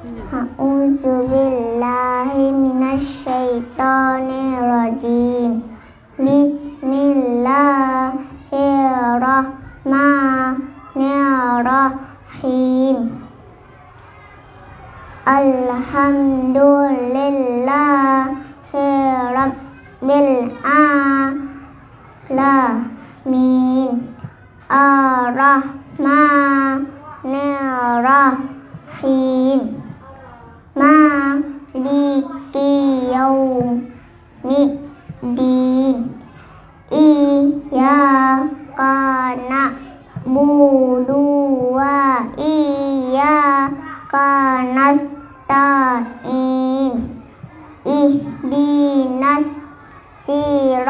A'udzu billahi minasyaitonir rajim. Bismillahirrahmanirrahim. Alhamdulillahi rabbil alamin. Ar-Rahmanir-Rahim. Maliki yaumiddin. Iyyaka na'budu wa iyyaka nasta'in. Ihdinas siratal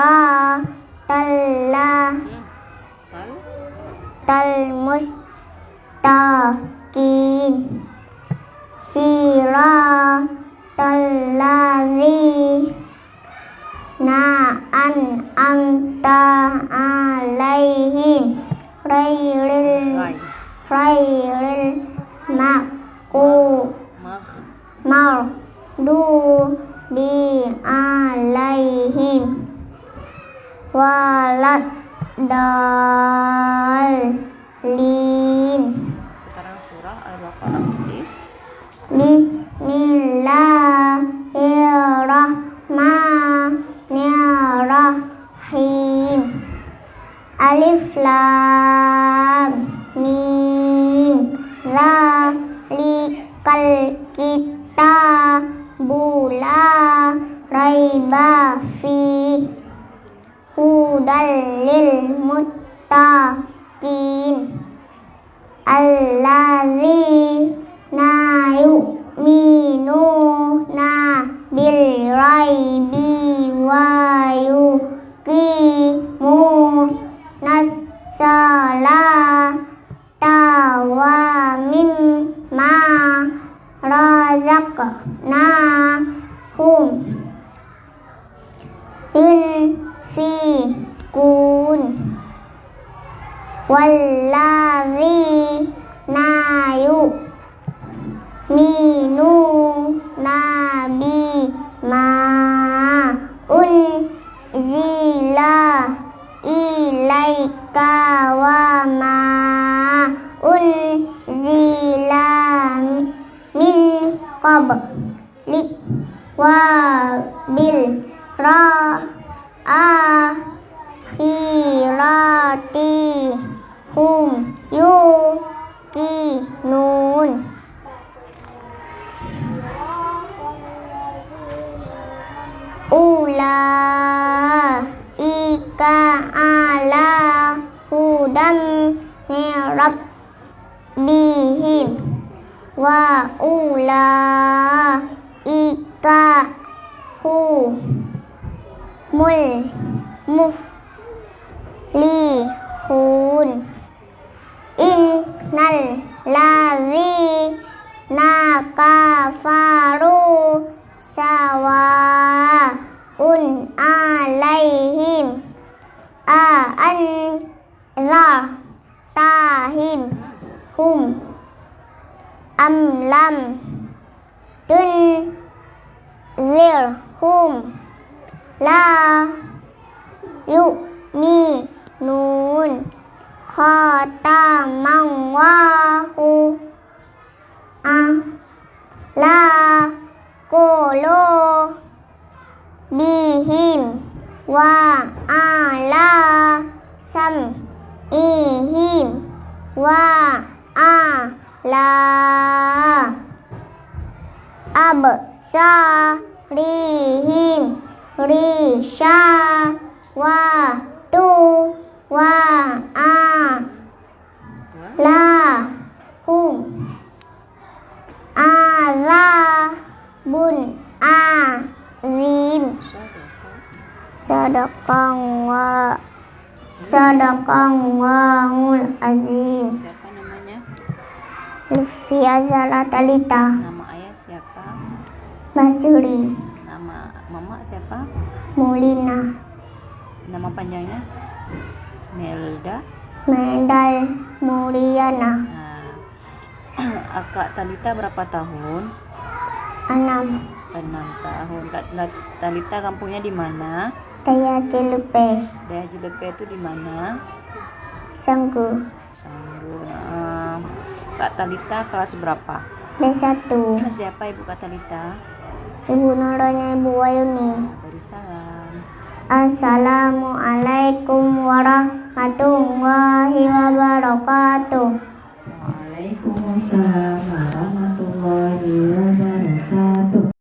mustaqim. Siratal ladzina an'amta 'alaihim ghairil maghdubi 'alaihim waladdallin. Sekarang surah Al-Baqarah, please. Bismillahirrahmanirrahim. Alif lam mim. Zalikal kitabu la raiba fihi hudal lil muttaqin. Alladzina yu'minuna bil ghaibi wa yuqimunas salata wa mimma razaqnahum yunfiqun. Walladzina yu'minuna bima unzila ilaika wa ma unzila min qablik wa bil akhirati hum yuqinun. Ulaika ala hudam min rabbihim wa ulaika humul muflihun. Innal ladzina kafaru sawa'un 'alaihim a anzartahum am lam tunzirhum la yu'minun. Khatamallahu ala qulubihim wa ala sam'ihim wa ala absarihim ghisawatu wa lahum azabun azim. Sadaqallahul azim. Siapa namanya? Lufia Zalatalita. Nama ayah siapa? Basuri. Nama mama siapa? Mulina. Nama panjangnya? Melda Medal Muriana. Nah, Kak Talita berapa tahun? 6. 6 tahun. Kak Talita kampungnya di mana? Daya Cilupe. Daerah Cilepe itu di mana? Sanggu. Sanggu. Kak Talita kelas berapa? B1. Siapa ibu Kak Talita? Ibu Nuranya Ibu Wayuni. Beri salam. Assalamualaikum warahmatullahi wabarakatuh. Waalaikumsalam warahmatullahi wabarakatuh.